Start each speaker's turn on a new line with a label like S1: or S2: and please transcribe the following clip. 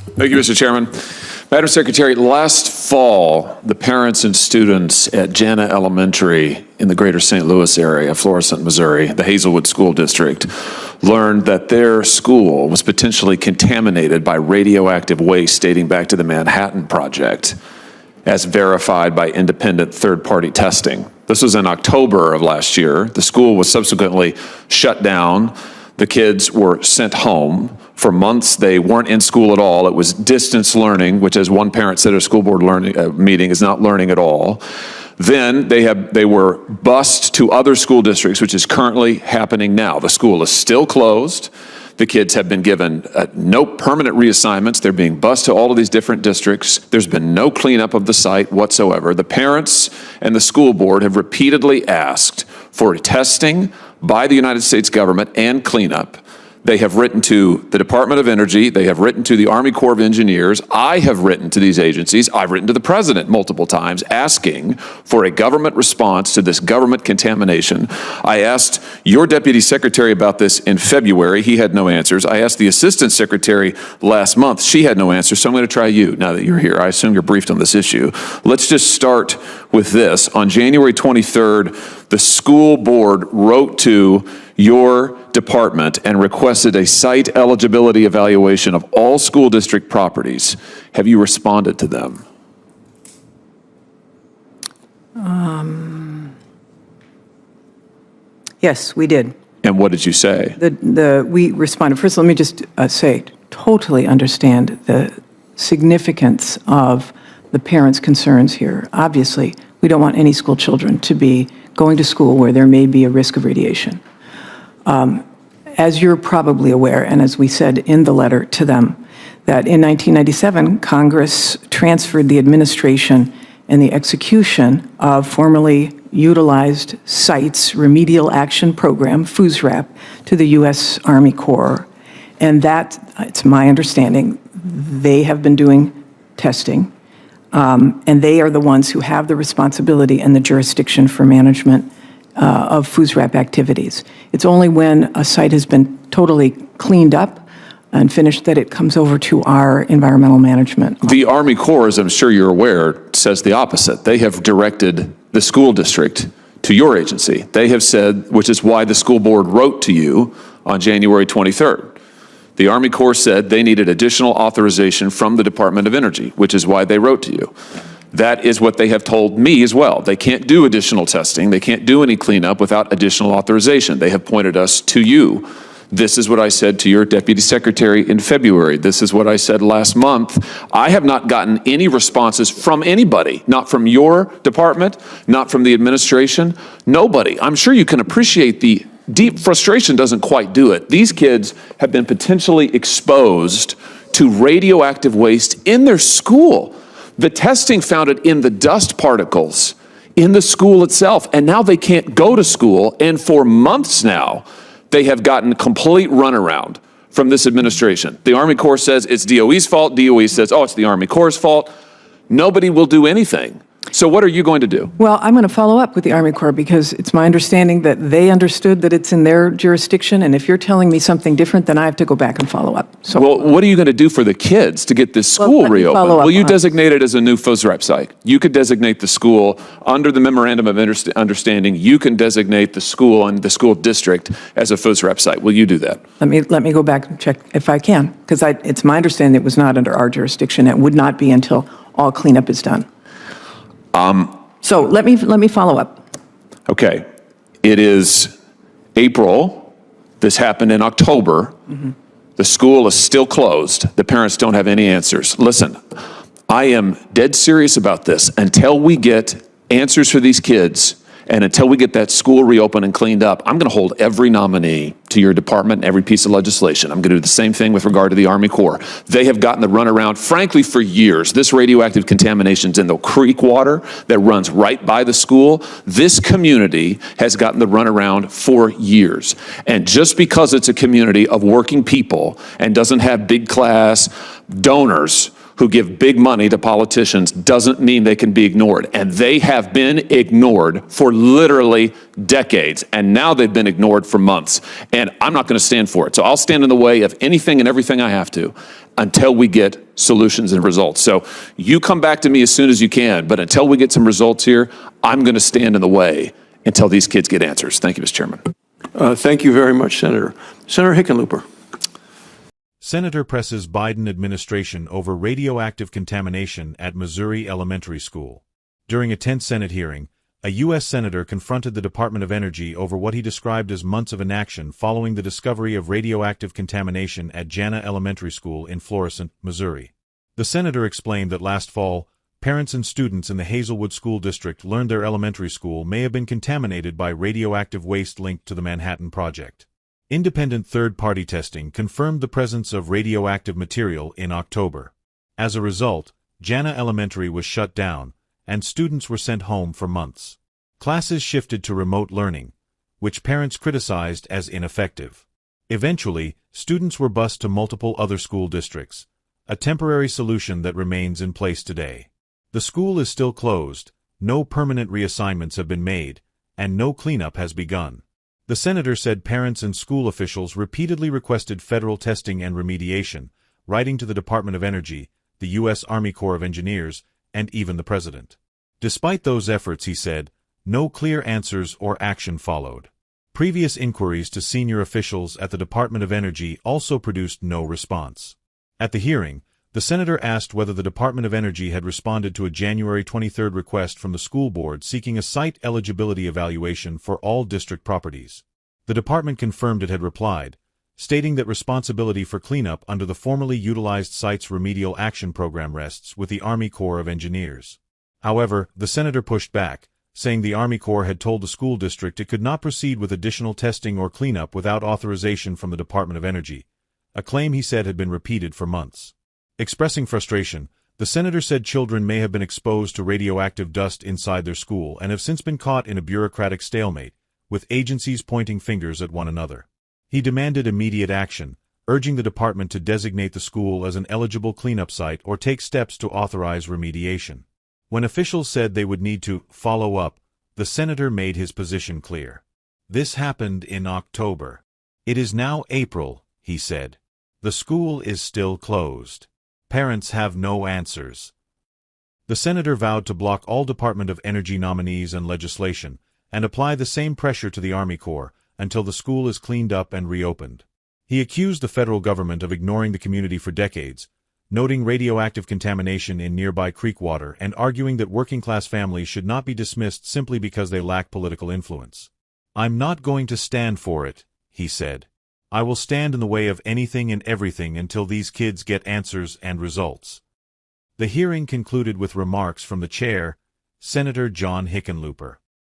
S1: Thank you, Mr. Chairman. Madam Secretary, last fall, the parents and students at Jana Elementary in the greater St. Louis area, Florissant, Missouri, the Hazelwood School District, learned that their school was potentially contaminated by radioactive waste dating back to the Manhattan Project, as verified by independent third-party testing. This was in October of last year. The school was subsequently shut down. The kids were sent home. For months, they weren't in school at all. It was distance learning, which, as one parent said at a school board meeting, is not learning at all. Then they were bused to other school districts, which is currently happening now. The school is still closed. The kids have been given no permanent reassignments. They're being bused to all of these different districts. There's been no cleanup of the site whatsoever. The parents and the school board have repeatedly asked for testing by the United States government and cleanup. They have written to the Department of Energy. They have written to the Army Corps of Engineers. I have written to these agencies. I've written to the president multiple times asking for a government response to this government contamination. I asked your deputy secretary about this in February. He had no answers. I asked the assistant secretary last month. She had no answers. So I'm going to try you now that you're here. I assume you're briefed on this issue. Let's just start with this. On January 23rd, the school board wrote to your department and requested a site eligibility evaluation of all school district properties. Have you responded to them?
S2: Yes, we did.
S1: And what did you say?
S2: We responded. First, let me just say, totally understand the significance of the parents' concerns here. Obviously, we don't want any school children to be going to school where there may be a risk of radiation. As you're probably aware, and as we said in the letter to them, that in 1997, Congress transferred the administration and the execution of formerly utilized sites remedial action program, FUSRAP, to the U.S. Army Corps. And that, it's my understanding, they have been doing testing, and they are the ones who have the responsibility and the jurisdiction for management of FUSRAP activities. It's only when a site has been totally cleaned up and finished that it comes over to our environmental management.
S1: The Army Corps, as I'm sure you're aware, says the opposite. They have directed the school district to your agency. They have said, which is why the school board wrote to you on January 23rd. The Army Corps said they needed additional authorization from the Department of Energy, which is why they wrote to you. That is what they have told me as well. They can't do additional testing. They can't do any cleanup without additional authorization. They have pointed us to you. This is what I said to your deputy secretary in February. This is what I said last month. I have not gotten any responses from anybody, not from your department, not from the administration, nobody. I'm sure you can appreciate the deep frustration doesn't quite do it. These kids have been potentially exposed to radioactive waste in their school. The testing found it in the dust particles in the school itself, and now they can't go to school, and for months now, they have gotten complete runaround from this administration. The Army Corps says it's DOE's fault. DOE says, oh, it's the Army Corps' fault. Nobody will do anything. So what are you going to do?
S2: Well, I'm going to follow up with the Army Corps because it's my understanding that they understood that it's in their jurisdiction, and if you're telling me something different, then I have to go back and follow up. So,
S1: well, what are you going to do for the kids to get this school reopened? Will you designate it as a new FUSRAP site? You could designate the school under the Memorandum of Understanding. You can designate the school and the school district as a FUSRAP site. Will you do that? Let
S2: me go back and check if I can, because it's my understanding it was not under our jurisdiction. It would not be until all cleanup is done. So let me follow up.
S1: Okay. It is April. This happened in October. Mm-hmm. The school is still closed. The parents don't have any answers. Listen, I am dead serious about this. Until we get answers for these kids and until we get that school reopened and cleaned up, I'm going to hold every nominee to your department and every piece of legislation. I'm going to do the same thing with regard to the Army Corps. They have gotten the runaround, frankly, for years. This radioactive contamination's in the creek water that runs right by the school. This community has gotten the runaround for years. And just because it's a community of working people and doesn't have big class donors who give big money to politicians doesn't mean they can be ignored. And they have been ignored for literally decades. And now they've been ignored for months. And I'm not going to stand for it. So I'll stand in the way of anything and everything I have to until we get solutions and results. So you come back to me as soon as you can. But until we get some results here, I'm going to stand in the way until these kids get answers. Thank you, Mr. Chairman.
S3: Thank you very much, Senator. Senator Hickenlooper.
S4: Senator presses Biden administration over radioactive contamination at Missouri Elementary School. During a tense Senate hearing, a U.S. Senator confronted the Department of Energy over what he described as months of inaction following the discovery of radioactive contamination at Jana Elementary School in Florissant, Missouri. The senator explained that last fall, parents and students in the Hazelwood School District learned their elementary school may have been contaminated by radioactive waste linked to the Manhattan Project. Independent third-party testing confirmed the presence of radioactive material in October. As a result, Jana Elementary was shut down, and students were sent home for months. Classes shifted to remote learning, which parents criticized as ineffective. Eventually, students were bused to multiple other school districts, a temporary solution that remains in place today. The school is still closed, no permanent reassignments have been made, and no cleanup has begun. The senator said parents and school officials repeatedly requested federal testing and remediation, writing to the Department of Energy, the U.S. Army Corps of Engineers, and even the president. Despite those efforts, he said, no clear answers or action followed. Previous inquiries to senior officials at the Department of Energy also produced no response. At the hearing, the senator asked whether the Department of Energy had responded to a January 23 request from the school board seeking a site eligibility evaluation for all district properties. The department confirmed it had replied, stating that responsibility for cleanup under the formerly utilized site's remedial action program rests with the Army Corps of Engineers. However, the senator pushed back, saying the Army Corps had told the school district it could not proceed with additional testing or cleanup without authorization from the Department of Energy, a claim he said had been repeated for months. Expressing frustration, the senator said children may have been exposed to radioactive dust inside their school and have since been caught in a bureaucratic stalemate, with agencies pointing fingers at one another. He demanded immediate action, urging the department to designate the school as an eligible cleanup site or take steps to authorize remediation. When officials said they would need to follow up, the senator made his position clear. This happened in October. It is now April, he said. The school is still closed. Parents have no answers. The senator vowed to block all Department of Energy nominees and legislation, and apply the same pressure to the Army Corps until the school is cleaned up and reopened. He accused the federal government of ignoring the community for decades, noting radioactive contamination in nearby creek water and arguing that working-class families should not be dismissed simply because they lack political influence. I'm not going to stand for it, he said. I will stand in the way of anything and everything until these kids get answers and results. The hearing concluded with remarks from the chair, Senator John Hickenlooper.